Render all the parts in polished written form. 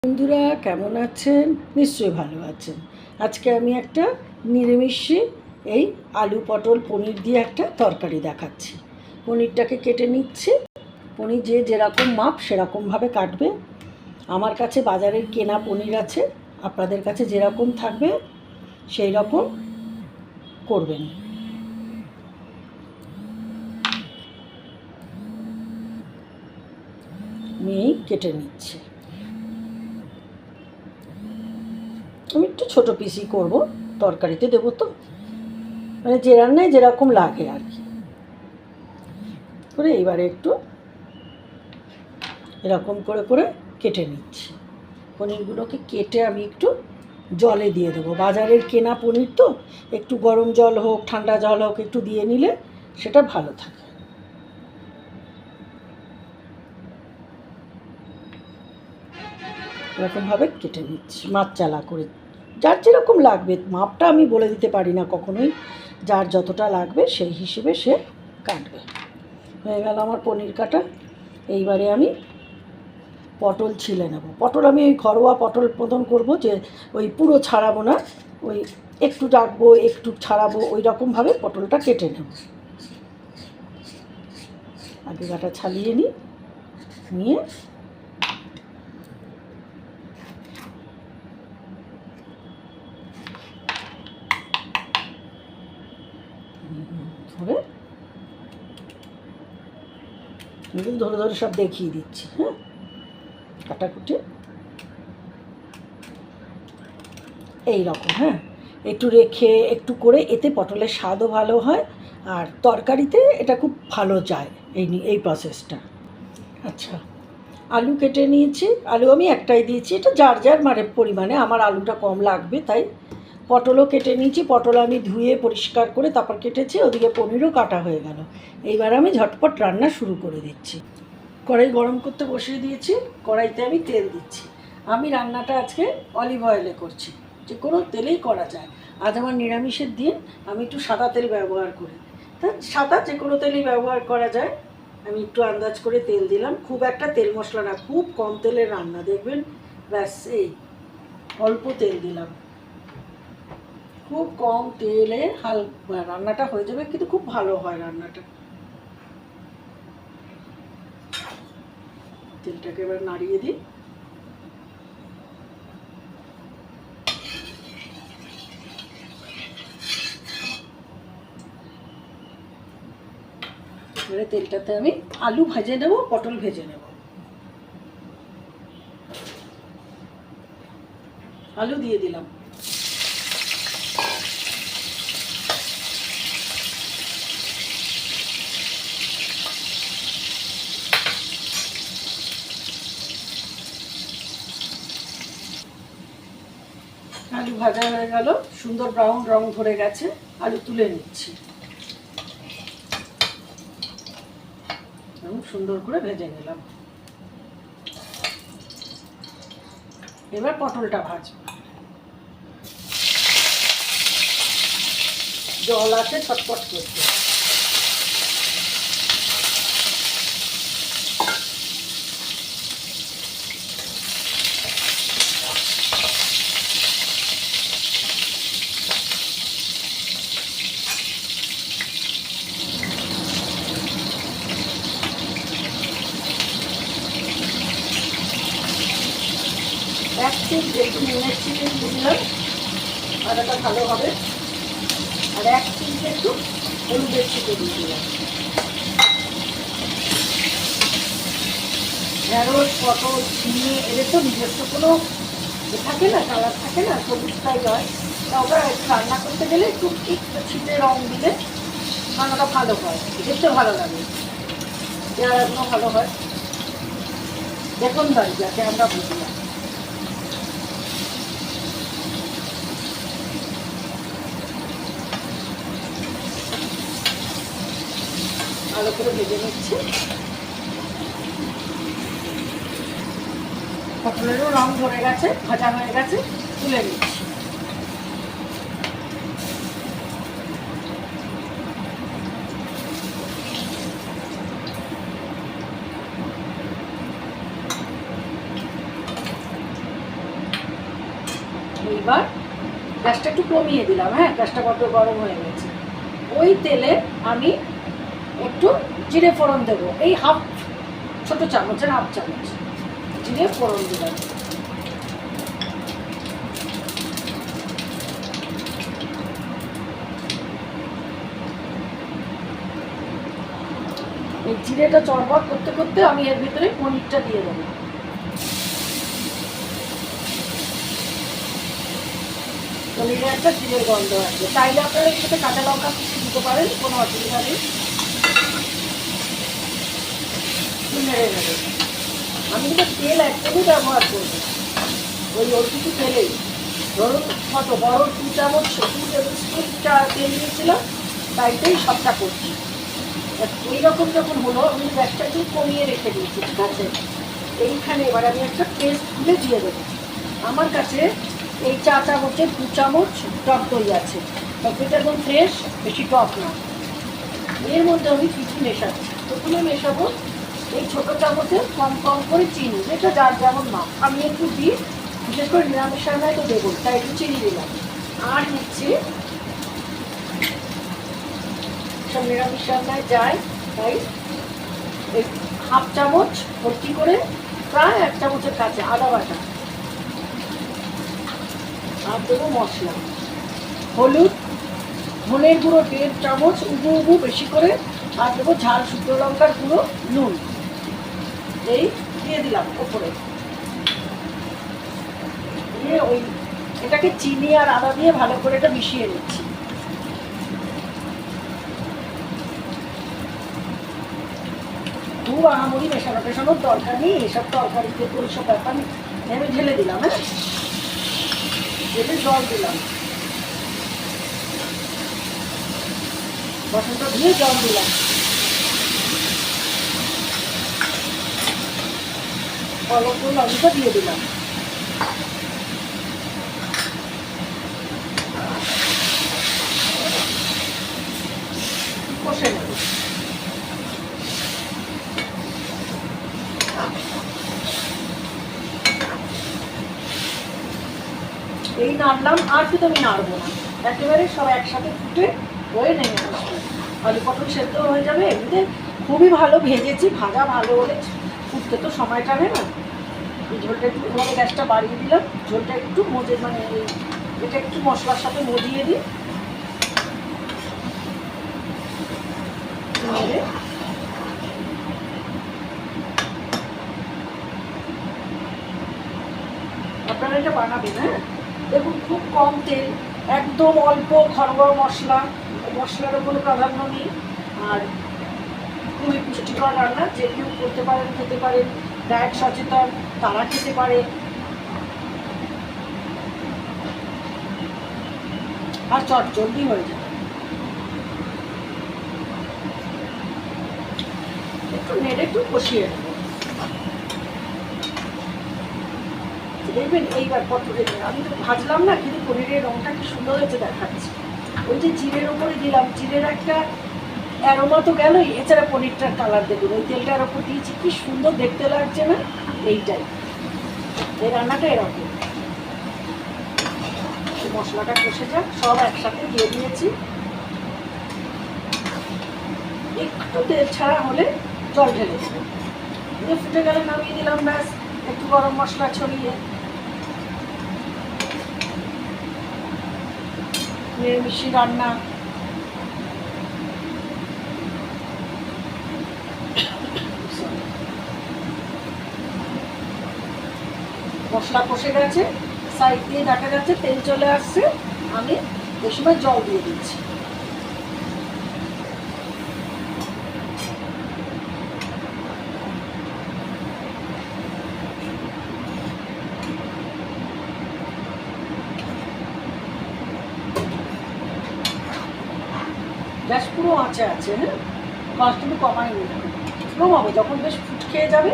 বন্ধুরা কেমন আছেন? নিশ্চয়ই ভালো আছেন। আজকে আমি একটা নিরামিষে এই আলু পটল পনির দিয়ে একটা তরকারি দেখাচ্ছি। পনিরটাকে কেটে নিচ্ছি। পনির যে যেরকম মাপ সেরকমভাবে কাটবে। আমার কাছে বাজারের কেনা পনির আছে, আপনাদের কাছে যেরকম থাকবে সেই রকম করবেন। আমি কেটে নিচ্ছি। আমি একটু ছোটো পিসই করবো, তরকারিতে দেবো তো, মানে যে রান্নায় যেরকম লাগে আর কি করে। এবারে একটু এরকম করে করে কেটে নিচ্ছি। পনিরগুলোকে কেটে আমি একটু জলে দিয়ে দেবো। বাজারের কেনা পনির তো একটু গরম জল হোক ঠান্ডা জল হোক একটু দিয়ে নিলে সেটা ভালো থাকে। এরকমভাবে কেটে নিচ্ছি মাছ চালা করে, যার যেরকম লাগবে। মাপটা আমি বলে দিতে পারি না কখনোই, যার যতটা লাগবে সেই হিসেবে সে কাটবে। হয়ে গেল আমার পনির কাটা। এইবারে আমি পটল ছিলে নেব। পটল আমি ওই ঘরোয়া পটল মতন করবো, যে ওই পুরো ছাড়াবো না, ওই একটু রাখবো একটু ছাড়াবো, ওই রকমভাবে পটলটা কেটে নেব। আগে গাটা ছালিয়ে নিয়ে ধরে ধরে ধরে সব দেখিয়ে দিচ্ছি। হ্যাঁ, কাটাকুটি এই রকম। হ্যাঁ, একটু রেখে একটু করে, এতে পটলের স্বাদও ভালো হয় আর তরকারিতে এটা খুব ভালো যায় এই প্রসেসটা। আচ্ছা, আলু কেটে নিয়েছি। আলু আমি একটাই দিয়েছি, এটা যার যার মানে পরিমাণে। আমার আলুটা কম লাগবে তাই। পটলও কেটে নিয়েছি। পটল আমি ধুয়ে পরিষ্কার করে তারপর কেটেছি। ওদিকে পনিরও কাটা হয়ে গেল। এইবার আমি ঝটপট রান্না শুরু করে দিচ্ছি। কড়াই গরম করতে বসিয়ে দিয়েছি। কড়াইতে আমি তেল দিচ্ছি। আমি রান্নাটা আজকে অলিভ অয়েলে করছি, যে কোনো তেলেই করা যায়। আজ আমার নিরামিষের দিন, আমি একটু সাদা তেল ব্যবহার করি। তা সাদা যে কোনো তেলই ব্যবহার করা যায়। আমি একটু আন্দাজ করে তেল দিলাম, খুব একটা তেল মশলা না, খুব কম তেলের রান্না দেখবেন। ব্যাস, এই অল্প তেল দিলাম, খুব কম তেলে রান্নাটা হয়ে যাবে, কিন্তু খুব ভালো হয় রান্নাটা। তেলটাকে এবার নাড়িয়ে দিই। এবারে তেলটাতে আমি আলু ভেজে নেব, পটল ভেজে নেব। আলু দিয়ে দিলাম। আলু ভাজা হয়ে গেল, সুন্দর ব্রাউন রং ধরে গেছে। আলু তুলে নিচ্ছি, সুন্দর করে ভেজে নিলাম। এবার পটলটা ভাজবো। জল আছে ছটপট করতে। এক চিমটে একটু নুনের চিনি দিলাম, আদাটা ভালো হবে। আর এক চিমটে একটু হলুদের ছিটে দিয়ে দিলাম। ঢেঁড়স পটল ঝিঙে এদের তো নিজস্ব কোনো থাকে না, কালার থাকে না, সবুজটাই হয়। তা ওটা একটু রান্না করতে গেলে একটু ছিটে রং দিলে রান্নাটা ভালো হয়, দেখতে ভালো লাগে, চেহারাগুলো ভালো হয়। দেখুন বাড়ি যাতে আমরা বুঝি না। ভালো করে ভেজে নিচ্ছি। পটলেরও রং ধরে গেছে, ভাজা হয়ে গেছে, তুলে নিচ্ছি। এবার গ্যাসটা একটু কমিয়ে দিলাম, হ্যাঁ, গ্যাসটা কত গরম হয়ে গেছে। ওই তেলে আমি একটু জিরে ফোড়ন দেবো, এই ছোটো চামচের হাফ চামচ জিরে ফোড়ন দিলাম। এই জিরেটা চড়বড় করতে করতে আমি এর ভিতরে পনিরটা দিয়ে দেবো। পনিরে একটা জিরের গন্ধ আছে, চাইলে আপনারা এর সাথে কাঁচা লঙ্কা কুচি দিতে পারেন, কোনো অসুবিধা নেই। নেড়ে নেবে, আমি কিন্তু তেল একদমই ব্যবহার করবো, ওই কিছু তেলেই। ধরুন কত বড় 2 চামচ 2 টেবিল স্পুন তেল দিয়েছিলাম, তাইতেই সবটা করছি। এইরকম যখন হলো আমি গ্যাসটা একটু কমিয়ে রেখে দিয়েছি, ঠিক আছে। এইখানে এবার আমি একটা পেস্ট তুলে দিয়ে দেবো। আমার কাছে এই 4 চামচের 2 চামচ টক দই আছে, টকটা একদম ফ্রেশ, বেশি টক না। এর মধ্যে আমি কিছু মেশাচ্ছি। প্রথমে মেশাবো এই ছোটো চামচে কম কম করে চিনি, যেটা যার যেমন মাপ। আমি একটু দিই, বিশেষ করে নিরামিষ রান্নায় তো দেবো, তাই একটু চিনি দিলাম। আর নিচ্ছি, সব নিরামিষ রান্নায় যায়, তাই এই হাফ চামচ ভর্তি করে প্রায় 1 চামচের কাছে আদা বাটা। আর দেবো মশলা, হলুদ, ধনের গুঁড়ো 1.5 চামচ উবু বেশি করে, আর দেবো ঝাল শুকনো লঙ্কার গুঁড়ো, নুন, এই দিয়ে দিলাম ওপরে। দিয়ে ওই এটাকে চিনি আর আদা দিয়ে ভালো করে এটা মিশিয়ে নিচ্ছি। খুব আহামরি মেশানোর দরকার নেই, এসব তরকারিতে তো ওইসব ব্যাপার আমি ঢেলে দিলাম, হ্যাঁ, ঢেলে জল দিলাম, বাসনটা ধুয়ে জল দিলাম, অল্প লঙ্কা দিয়ে দিলাম। কষে নেব। এই নাড়লাম, আর কিন্তু আমি নাড়বো না, একেবারে সব একসাথে ফুটে হয়ে নেমে আসবে, আলু পটল সেদ্ধ হয়ে যাবে। এমনিতে খুবই ভালো ভেজেছি, ভাজা ভালো হলে ফুটতে তো সময় টানে না। এই ঝোলটা একটু এভাবে গ্যাসটা বাড়িয়ে দিলাম, ঝোলটা একটু মানে এটা একটু মশলার সাথে মজিয়ে দিই। আপনারা এটা বানাবেন, হ্যাঁ, দেখুন খুব কম তেল, একদম অল্প ঘরোয়া মশলা, মশলারও কোনো প্রাধান্য নেই, আর খুবই পুষ্টিকর রান্না, যে কেউ করতে পারেন, খেতে পারেন, ডায়েট সচেতন তারা খেতে পারে, আর চটজলদি হয়ে যায়। একটু নেড়ে একটু কষিয়ে নেব, দেখবেন এইবার পটলে আমি তো ভাজলাম না, কিন্তু পনিরের রঙটা কি সুন্দর হয়েছে দেখাচ্ছে। ওই যে জিরের ওপরে দিলাম, জিরের একটা অ্যারোমা তো গেলই, এছাড়া পনিরটার কালার দেখুন, ওই তেলটার ওপর দিয়েছি, কি সুন্দর দেখতে লাগছে না। এইটাই এই রান্নাটা এরকম। মশলাটা কষে যাক, সব একসাথে দিয়ে দিয়েছি। একটু তেল ছাড়া হলে জল ঢেলে দেবো, ফুটে গেলে নামিয়ে দিলাম, ব্যাস। একটু গরম মশলা ছড়িয়ে নিরামিষি রান্না। মশলা কষে গেছে, সাইড দিয়ে দেখা যাচ্ছে তেল চলে আসছে, আমি এই সময় জল দিয়ে দিচ্ছি। গ্যাস পুরো আঁচে আছে, হ্যাঁ, গ্যাসটা কমাইনি, কমাবো যখন বেশ ফুট খেয়ে যাবে,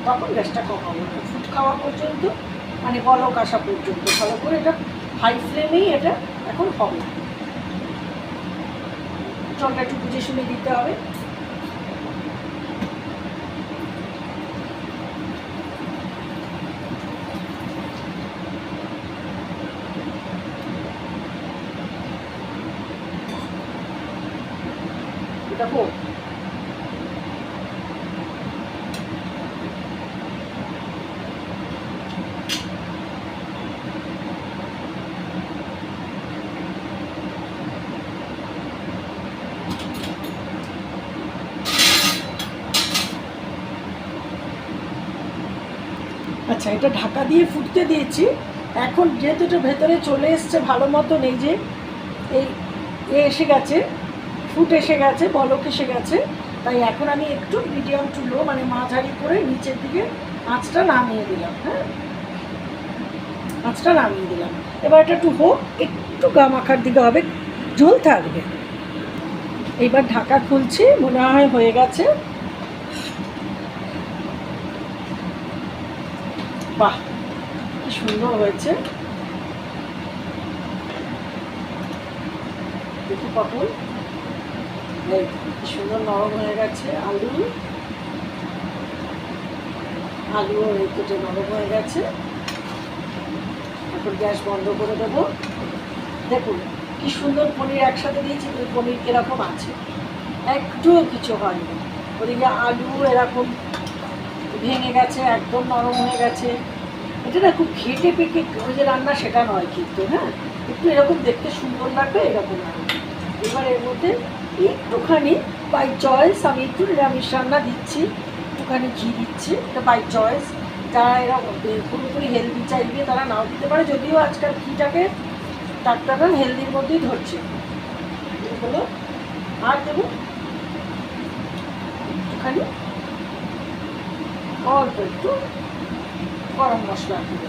তখন গ্যাসটা কমাবো। ফুট খাওয়া পর্যন্ত, মানে বলক আসা পর্যন্ত ভালো করে এটা হাই ফ্লেমেই এটা এখন হবে। জলটা একটু বুঝে শুনে দিতে হবে। এটা হোক। আচ্ছা, এটা ঢাকা দিয়ে ফুটতে দিয়েছি। এখন যেহেতু এটা ভেতরে চলে এসছে ভালো মতন, এই যে এই এসে গেছে, ফুট এসে গেছে, বলক এসে গেছে, তাই এখন আমি একটু মিডিয়াম টু লো মানে মাঝারি করে নিচের দিকে আঁচটা নামিয়ে দিলাম। হ্যাঁ, আঁচটা নামিয়ে দিলাম। এবার এটা একটু হোক, একটু গা মাখার দিকে হবে, ঝোল থাকবে। এইবার ঢাকা খুলছি, মনে হয় হয়ে গেছে। বাহ, কি সুন্দর হয়েছে। দেখি পটল কি সুন্দর নরম হয়ে গেছে। আলুও কেটে নরম হয়ে গেছে। এখন গ্যাস বন্ধ করে দেবো। দেখুন কি সুন্দর পনির একসাথে দিয়েছি, পনির এরকম আছে, একটুও কিছু হয়নি। ওদিকে আলু এরকম ভেঙে গেছে, একদম নরম হয়ে গেছে। এটা না খুব ঘেটে পেকে ওই যে রান্না সেটা নয় কিন্তু, হ্যাঁ, একটু এরকম দেখতে সুন্দর লাগবে, এরকম লাগবে। এবার এর মধ্যে একটুখানি বাই চয়েস আমি একটু নিরামিষ রান্না দিচ্ছি, একটুখানি ঘি দিচ্ছি, এটা বাই চয়েস। যারা এরা পুরোপুরি হেলদি চাইবে তারা নাও দিতে পারে, যদিও আজকাল ঘিটাকে ডাক্তাররা হেলদির মধ্যেই ধরছে। হলো আর দেবো একটুখানি অল্প একটু গরম মশলা দেবো।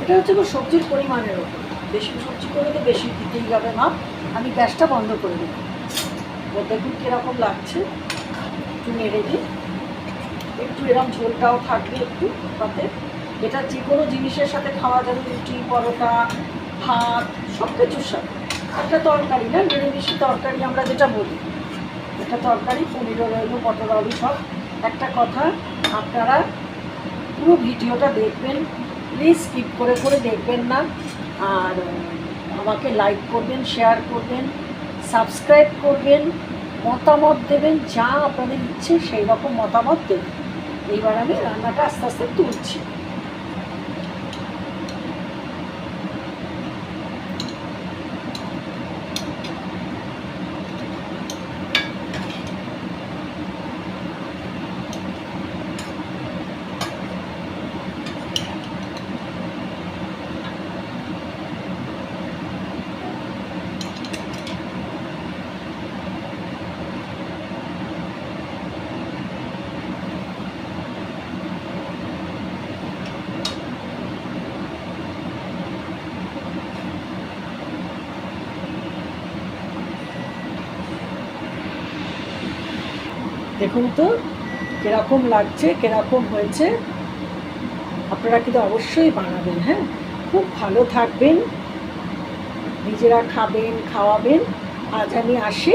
এটা হচ্ছে সবজির পরিমাণের ওপর, বেশি সবজি করে তো বেশি দিতেই যাবে না। আমি গ্যাসটা বন্ধ করে দেবো। দেখুন কীরকম লাগছে, একটু নেড়ে দিই, একটু এরকম ঝোলটাও থাকবে একটু তাতে। এটা যে কোনো জিনিসের সাথে খাওয়া যাবে, রুটি, পরোটা, ভাত, সব কিছুর সাথে। একটা তরকারি না, নিরামিষি তরকারি আমরা যেটা বলি, একটা তরকারি, পনিরও রইল, পটল আলু সব। একটা কথা, আপনারা পুরো ভিডিওটা দেখবেন, প্লিজ স্কিপ করে করে দেখবেন না। আর আমাকে লাইক করবেন, শেয়ার করবেন, সাবস্ক্রাইব করবেন, মতামত দেবেন, যা আপনাদের ইচ্ছে সেই রকম মতামত দেবেন। এইবার আমি রান্নাটা আস্তে আস্তে তুলছি। দেখুন তো কীরকম লাগছে, কীরকম হয়েছে। আপনারা কিন্তু অবশ্যই বানাবেন। হ্যাঁ, খুব ভালো থাকবেন, নিজেরা খাবেন, খাওয়াবেন। আজ আমি আসি।